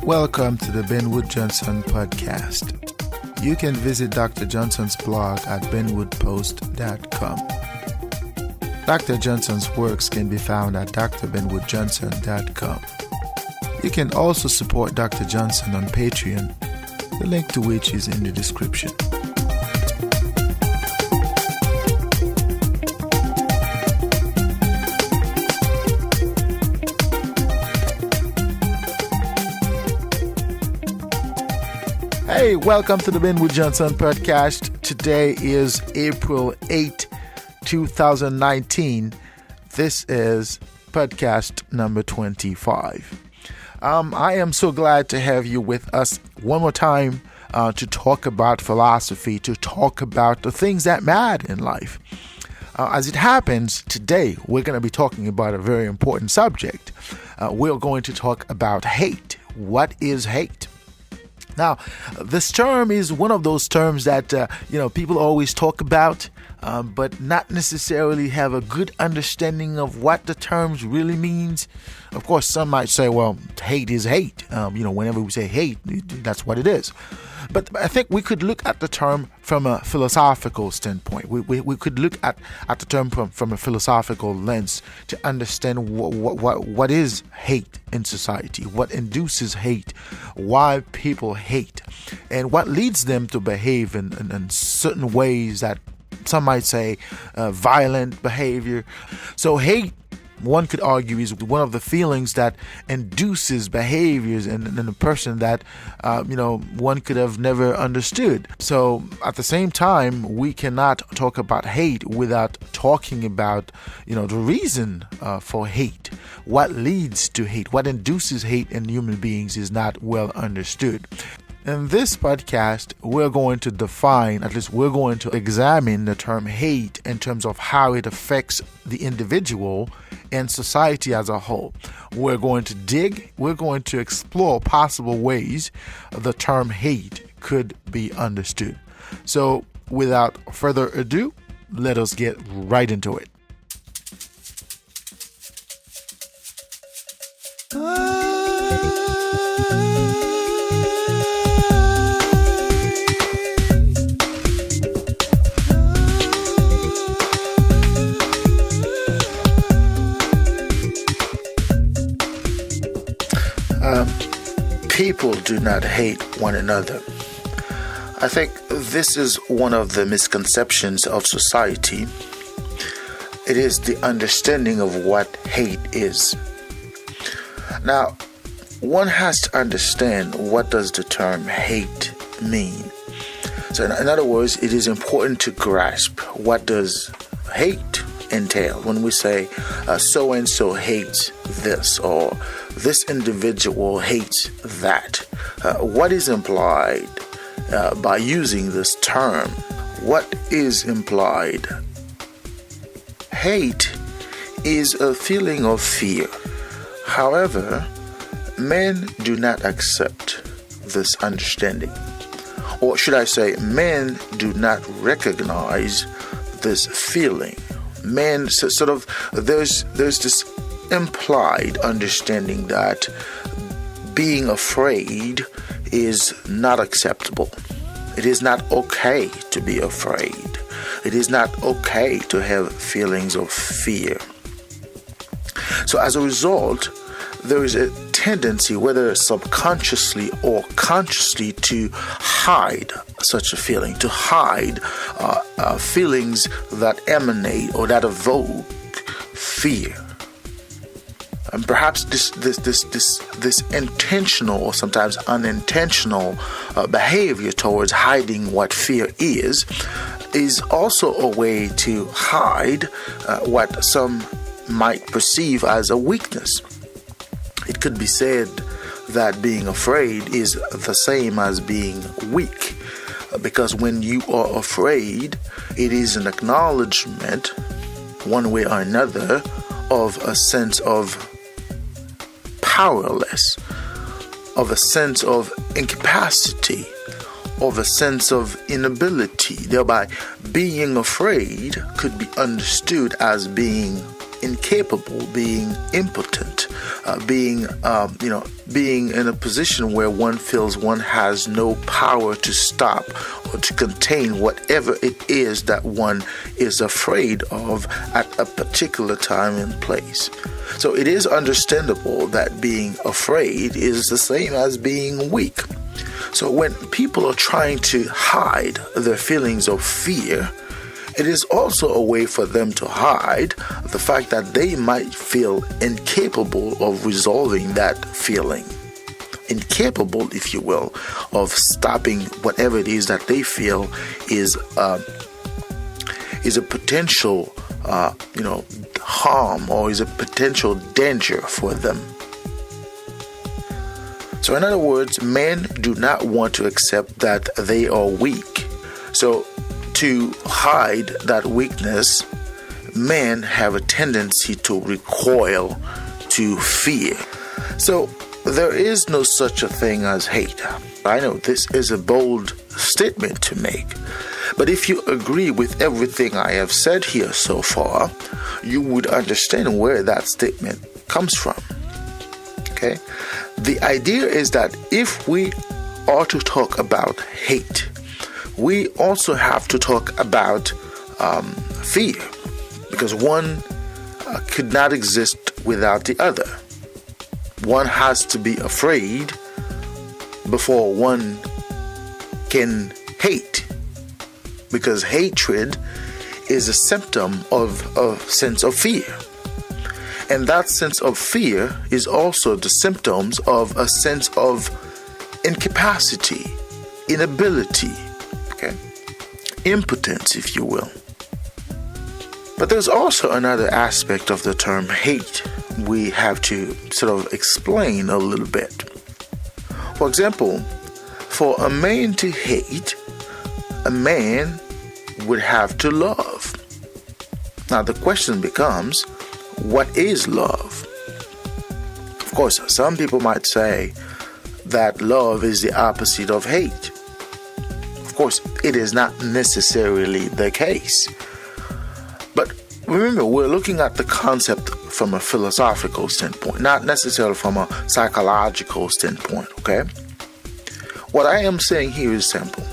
Welcome to the Benwood Johnson podcast. You can visit Dr. Johnson's blog at benwoodpost.com. Dr. Johnson's works can be found at drbenwoodjohnson.com. You can also support Dr. Johnson on Patreon, the link to which is in the description. Hey, welcome to the Benwood Johnson podcast. Today is April 8, 2019. This is podcast number 25. I am so glad to have you with us one more time to talk about philosophy, to talk about the things that matter in life. As it happens, today we're going to be talking about a very important subject. We're going to talk about hate. What is hate? Now, this term is one of those terms that, people always talk about, but not necessarily have a good understanding of what the terms really means. Of course, some might say, well, hate is hate. Whenever we say hate, that's what it is. But I think we could look at the term from a philosophical standpoint. We could look at the term from a philosophical lens to understand what is hate in society, what induces hate, why people hate, and what leads them to behave in certain ways that some might say violent behavior. So hate, one could argue, is one of the feelings that induces behaviors in a person that, one could have never understood. So at the same time, we cannot talk about hate without talking about, the reason for hate. What leads to hate, what induces hate in human beings is not well understood. In this podcast, we're going to define, at least we're going to examine the term hate in terms of how it affects the individual and society as a whole. We're going to explore possible ways the term hate could be understood. So without further ado, let us get right into it. People do not hate one another. I think this is one of the misconceptions of society. It is the understanding of what hate is. Now, one has to understand, what does the term hate mean? So in other words, it is important to grasp, what does hate entail? When we say so-and-so hates this, or this individual hates that, what is implied by using this term? What is implied? Hate is a feeling of fear. However, men do not accept this understanding. Or should I say, men do not recognize this feeling. Men, there's this implied understanding that being afraid is not acceptable. It is not okay to be afraid. It is not okay to have feelings of fear. So as a result, there is a tendency, whether subconsciously or consciously, to hide such a feeling, to hide feelings that emanate or that evoke fear. And perhaps this intentional or sometimes unintentional behavior towards hiding what fear is also a way to hide what some might perceive as a weakness. It could be said that being afraid is the same as being weak, because when you are afraid, it is an acknowledgement, one way or another, of a sense of powerless, of a sense of incapacity, of a sense of inability. Thereby, being afraid could be understood as being incapable, being impotent, being in a position where one feels one has no power to stop or to contain whatever it is that one is afraid of at a particular time and place. So it is understandable that being afraid is the same as being weak. So when people are trying to hide their feelings of fear, it is also a way for them to hide the fact that they might feel incapable of resolving that feeling. Incapable, if you will, of stopping whatever it is that they feel is a potential, harm, or is a potential danger for them. So in other words, men do not want to accept that they are weak. So to hide that weakness, men have a tendency to recoil, to fear. So there is no such a thing as hate. I know this is a bold statement to make, but if you agree with everything I have said here so far, you would understand where that statement comes from. Okay? The idea is that if we are to talk about hate, we also have to talk about fear, because one could not exist without the other. One has to be afraid before one can hate, because hatred is a symptom of a sense of fear. And that sense of fear is also the symptoms of a sense of incapacity, inability, impotence, if you will. But there's also another aspect of the term hate we have to sort of explain a little bit. For example, for a man to hate, a man would have to love. Now the question becomes, what is love? Of course, some people might say that love is the opposite of hate. Of course, it is not necessarily the case. But remember, we're looking at the concept from a philosophical standpoint, not necessarily from a psychological standpoint, okay? What I am saying here is simple.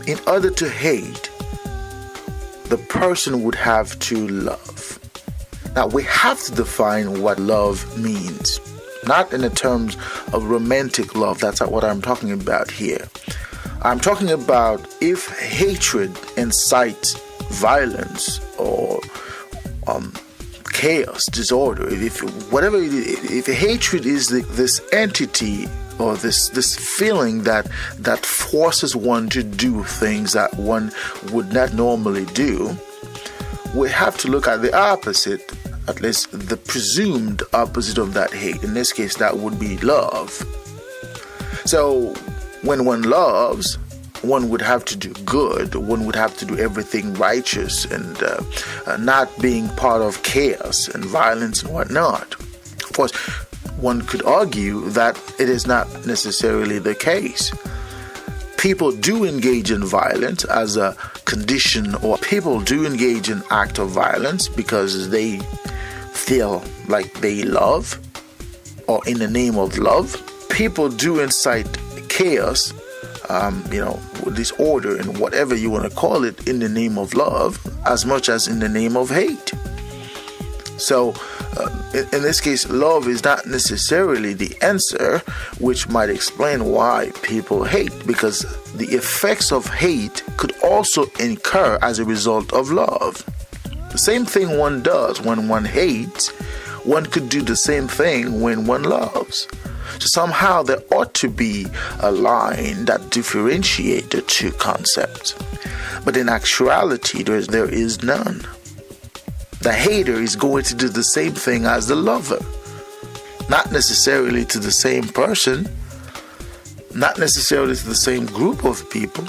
In order to hate, the person would have to love. Now, we have to define what love means, not in the terms of romantic love. That's not what I'm talking about here. I'm talking about if hatred incites violence or chaos, disorder, if hatred is this entity or this feeling that forces one to do things that one would not normally do, we have to look at the opposite, at least the presumed opposite of that hate. In this case, that would be love. So when one loves, one would have to do good. One would have to do everything righteous and not being part of chaos and violence and whatnot. Of course, one could argue that it is not necessarily the case. People do engage in violence as a condition, or people do engage in act of violence because they feel like they love, or in the name of love. People do incite chaos, disorder and whatever you want to call it, in the name of love as much as in the name of hate. So in this case, love is not necessarily the answer, which might explain why people hate, because the effects of hate could also incur as a result of love. The same thing one does when one hates, one could do the same thing when one loves. So somehow there ought to be a line that differentiates the two concepts. But in actuality, there is none. The hater is going to do the same thing as the lover. Not necessarily to the same person, not necessarily to the same group of people,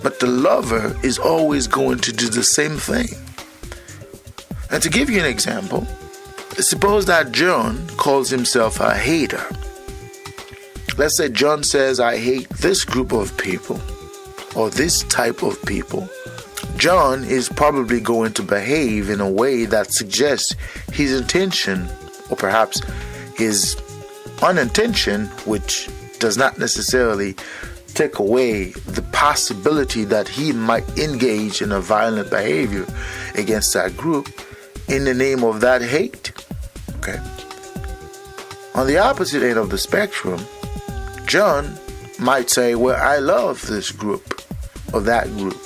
but the lover is always going to do the same thing. And to give you an example, suppose that John calls himself a hater. Let's say John says, I hate this group of people or this type of people. John is probably going to behave in a way that suggests his intention, or perhaps his unintention, which does not necessarily take away the possibility that he might engage in a violent behavior against that group in the name of that hate. Okay. On the opposite end of the spectrum, John might say, well, I love this group or that group.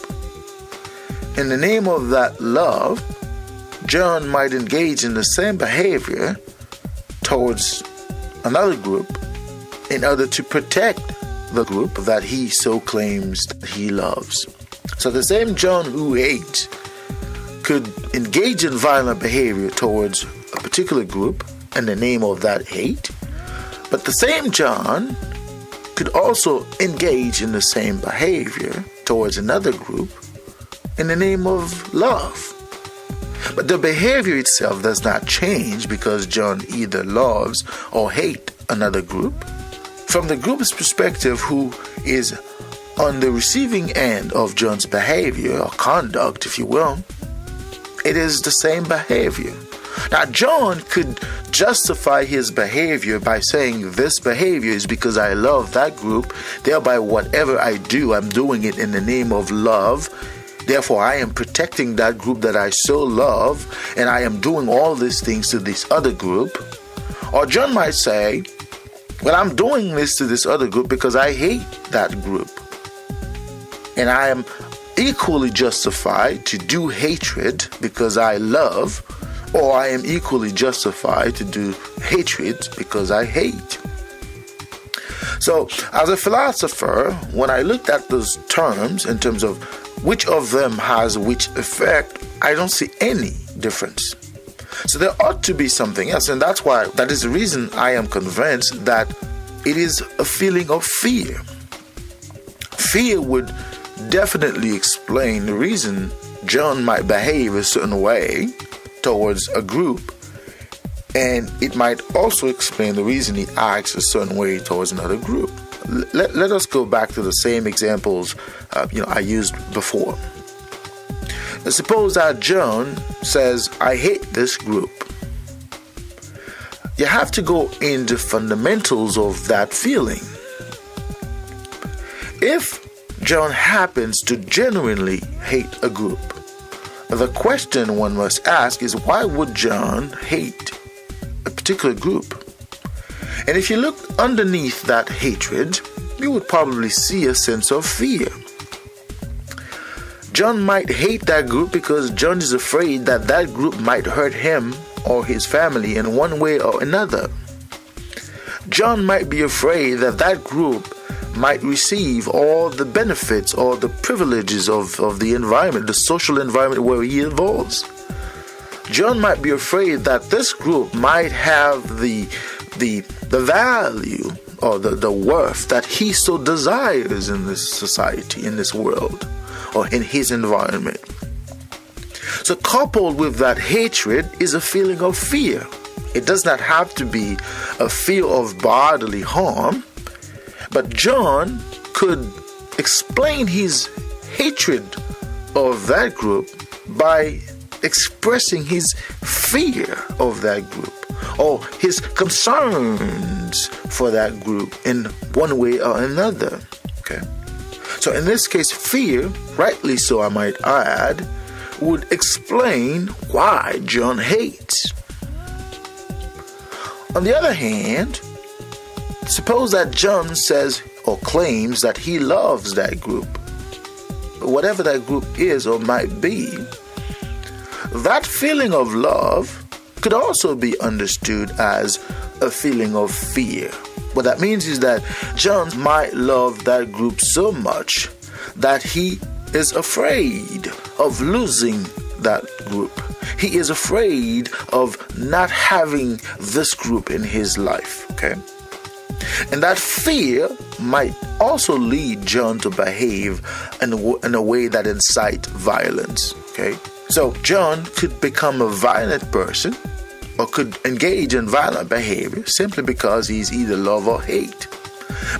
In the name of that love, John might engage in the same behavior towards another group in order to protect the group that he so claims he loves. So the same John who hates could engage in violent behavior towards a particular group in the name of that hate, but the same John could also engage in the same behavior towards another group in the name of love. But the behavior itself does not change because John either loves or hates another group. From the group's perspective, who is on the receiving end of John's behavior or conduct, if you will, it is the same behavior. Now, John could justify his behavior by saying this behavior is because I love that group, thereby whatever I do, I'm doing it in the name of love. Therefore, I am protecting that group that I so love, and I am doing all these things to this other group. Or John might say, well, I'm doing this to this other group because I hate that group. And I am equally justified to do hatred because I love, or I am equally justified to do hatred because I hate. So, as a philosopher, when I looked at those terms in terms of which of them has which effect, I don't see any difference. So there ought to be something else, and that is the reason I am convinced that it is a feeling of fear. Fear would definitely explain the reason John might behave a certain way towards a group, and it might also explain the reason he acts a certain way towards another group. Let us go back to the same examples I used before. Suppose that John says, I hate this group. You have to go into fundamentals of that feeling. If John happens to genuinely hate a group, the question one must ask is, why would John hate a particular group? And if you look underneath that hatred, you would probably see a sense of fear. John might hate that group because John is afraid that that group might hurt him or his family in one way or another. John might be afraid that that group might receive all the benefits or the privileges of the environment, the social environment where he evolves. John might be afraid that this group might have the value or the worth that he so desires in this society, in this world, or in his environment. So coupled with that hatred is a feeling of fear. It does not have to be a fear of bodily harm, but John could explain his hatred of that group by expressing his fear of that group or his concerns for that group in one way or another. Okay. So in this case, fear, rightly so I might add, would explain why John hates. On the other hand, suppose that John says or claims that he loves that group, whatever that group is or might be. That feeling of love could also be understood as a feeling of fear. What that means is that John might love that group so much that he is afraid of losing that group. He is afraid of not having this group in his life, okay? And that fear might also lead John to behave in a way that incites violence, okay? So John could become a violent person or could engage in violent behavior simply because he's either love or hate.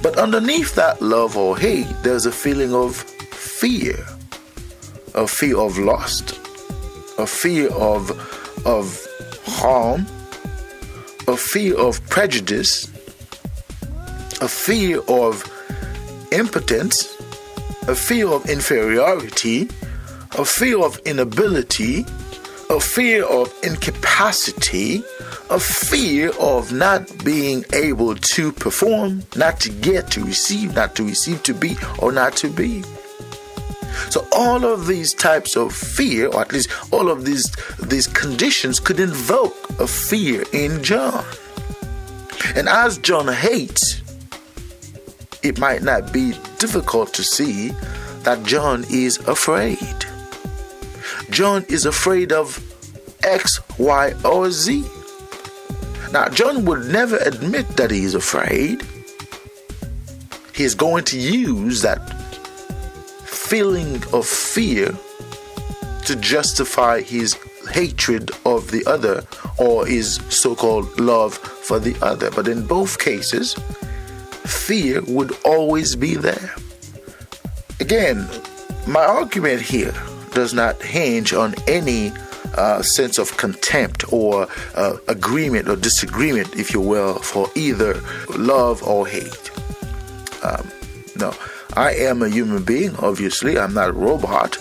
But underneath that love or hate, there's a feeling of fear. a fear of lust, a fear of harm, a fear of prejudice, a fear of impotence, a fear of inferiority, a fear of inability, a fear of incapacity, a fear of not being able to perform, not to get, to receive, not to receive, to be, or not to be. So all of these types of fear, or at least all of these conditions, could invoke a fear in John. And as John hates, it might not be difficult to see that John is afraid. John is afraid of X, Y, or Z. Now, John would never admit that he is afraid. He is going to use that feeling of fear to justify his hatred of the other or his so-called love for the other. But in both cases, fear would always be there. Again, my argument here does not hinge on any sense of contempt or agreement or disagreement, if you will, for either love or hate. No, I am a human being, obviously. I'm not a robot,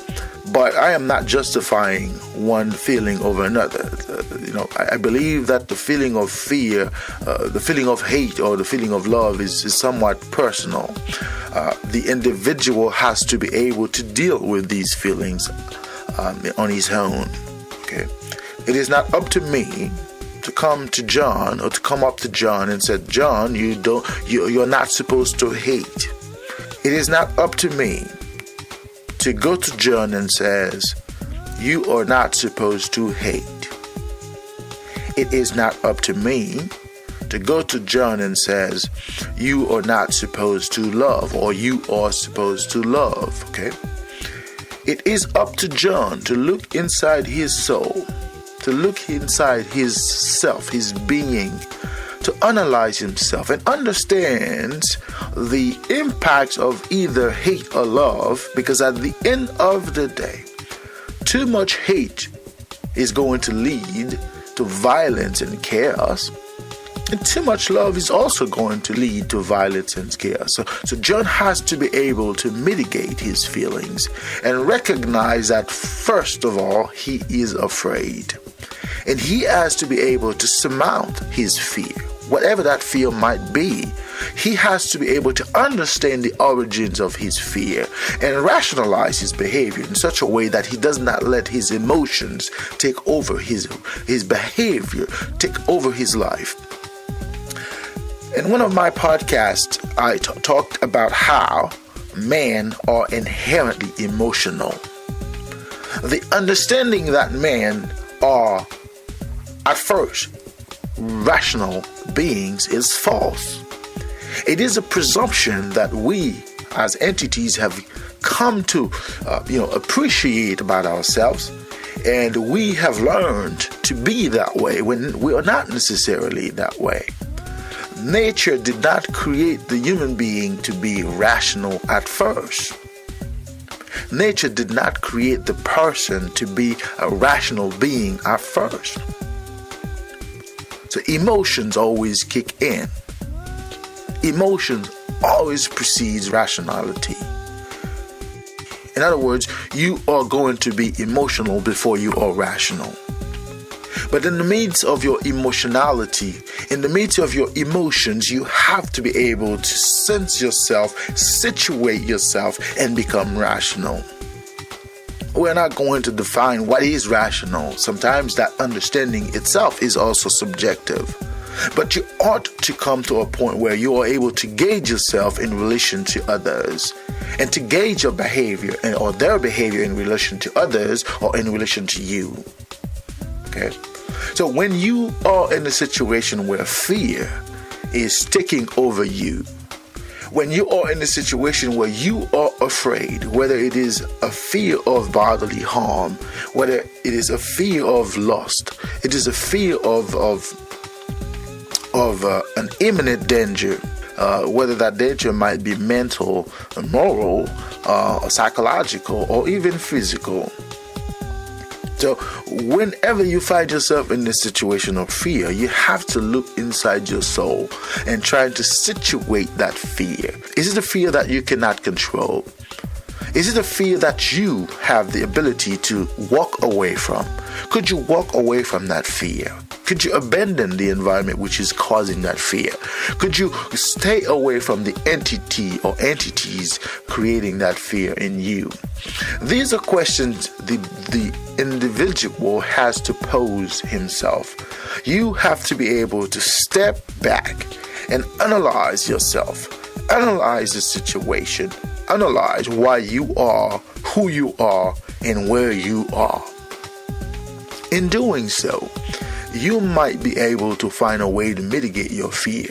but I am not justifying one feeling over another. I believe that the feeling of fear, the feeling of hate, or the feeling of love is somewhat personal. The individual has to be able to deal with these feelings on his own. Okay, it is not up to me to come to John or to come up to John and say, John, you're not supposed to hate. It is not up to me to go to John and says, you are not supposed to hate. It is not up to me to go to John and says, you are not supposed to love, or you are supposed to love. Okay. It is up to John to look inside his soul, to look inside his self, his being, to analyze himself and understand the impacts of either hate or love, because at the end of the day, too much hate is going to lead to violence and chaos. And too much love is also going to lead to violence and chaos. So John has to be able to mitigate his feelings and recognize that, first of all, he is afraid. And he has to be able to surmount his fear, whatever that fear might be. He has to be able to understand the origins of his fear and rationalize his behavior in such a way that he does not let his emotions take over his behavior, take over his life. In one of my podcasts, I talked about how men are inherently emotional. The understanding that men are, at first, rational beings is false. It is a presumption that we, as entities, have come to, appreciate about ourselves, and we have learned to be that way when we are not necessarily that way. Nature did not create the human being to be rational at first. Nature did not create the person to be a rational being at first. So emotions always kick in. Emotions always precedes rationality. In other words, you are going to be emotional before you are rational. But in the midst of your emotionality, in the midst of your emotions, you have to be able to sense yourself, situate yourself, and become rational. We're not going to define what is rational. Sometimes that understanding itself is also subjective. But you ought to come to a point where you are able to gauge yourself in relation to others, and to gauge your behavior or their behavior in relation to others or in relation to you. Okay? So when you are in a situation where fear is taking over you, when you are in a situation where you are afraid, whether it is a fear of bodily harm, whether it is a fear of lust, it is a fear of an imminent danger, whether that danger might be mental, moral, psychological, or even physical. So whenever you find yourself in this situation of fear, you have to look inside your soul and try to situate that fear. Is it a fear that you cannot control? Is it a fear that you have the ability to walk away from? Could you walk away from that fear? Could you abandon the environment which is causing that fear? Could you stay away from the entity or entities creating that fear in you? These are questions the individual has to pose himself. You have to be able to step back and analyze yourself, analyze the situation, analyze why you are who you are and where you are. In doing so, you might be able to find a way to mitigate your fear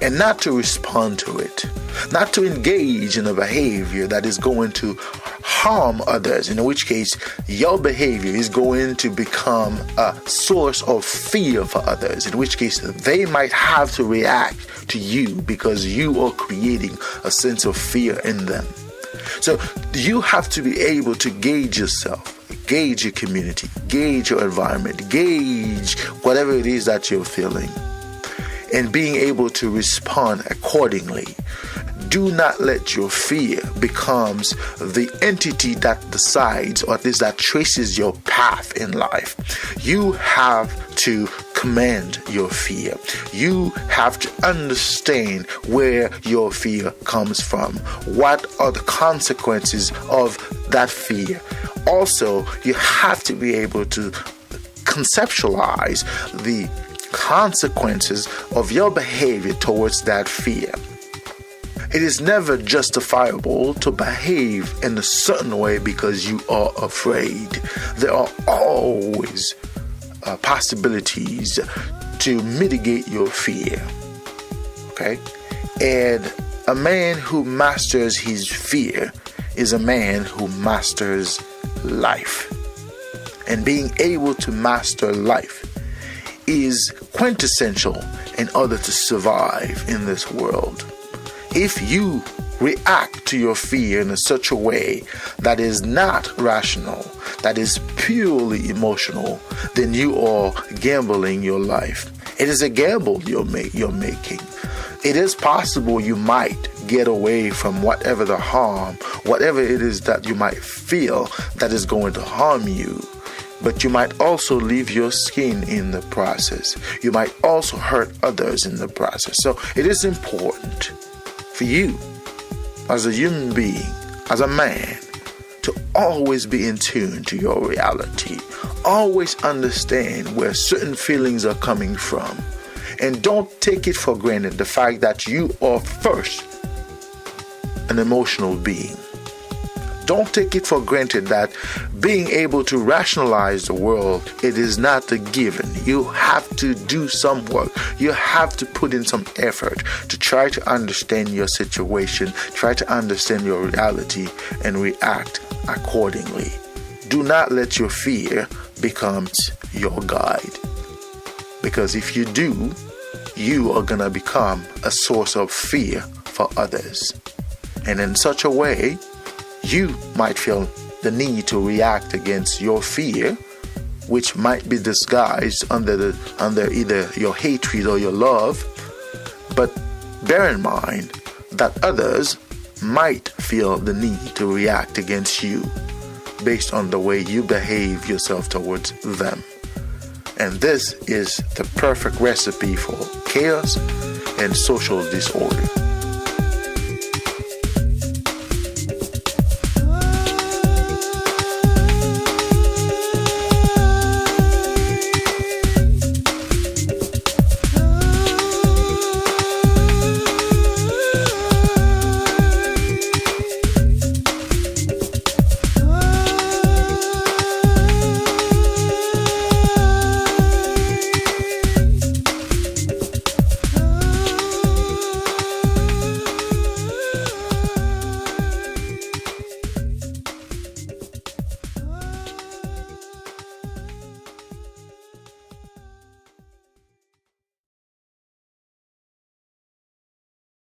and not to respond to it, not to engage in a behavior that is going to harm others, in which case your behavior is going to become a source of fear for others, in which case they might have to react to you because you are creating a sense of fear in them. So you have to be able to gauge yourself, gauge your community, gauge your environment, gauge whatever it is that you're feeling, and being able to respond accordingly. Do not let your fear becomes the entity that decides, or at least that traces your path in life. You have to command your fear. You have to understand where your fear comes from. What are the consequences of that fear? Also, you have to be able to conceptualize the consequences of your behavior towards that fear. It is never justifiable to behave in a certain way because you are afraid. There are always possibilities to mitigate your fear. Okay? And a man who masters his fear is a man who masters life. And being able to master life is quintessential in order to survive in this world. If you react to your fear in such a way that is not rational, that is purely emotional, then you are gambling your life. It is a gamble you're making. It is possible you might get away from whatever the harm, whatever it is that you might feel that is going to harm you. But you might also leave your skin in the process. You might also hurt others in the process. So it is important for you as a human being, as a man, to always be in tune to your reality. Always understand where certain feelings are coming from. And don't take it for granted the fact that you are first an emotional being. Don't take it for granted that being able to rationalize the world, it is not a given. You have to do some work. You have to put in some effort to try to understand your situation, try to understand your reality, and react accordingly. Do not let your fear become your guide. Because if you do, you are going to become a source of fear for others. And in such a way, you might feel the need to react against your fear, which might be disguised under either your hatred or your love. But bear in mind that others might feel the need to react against you based on the way you behave yourself towards them. And this is the perfect recipe for chaos and social disorder.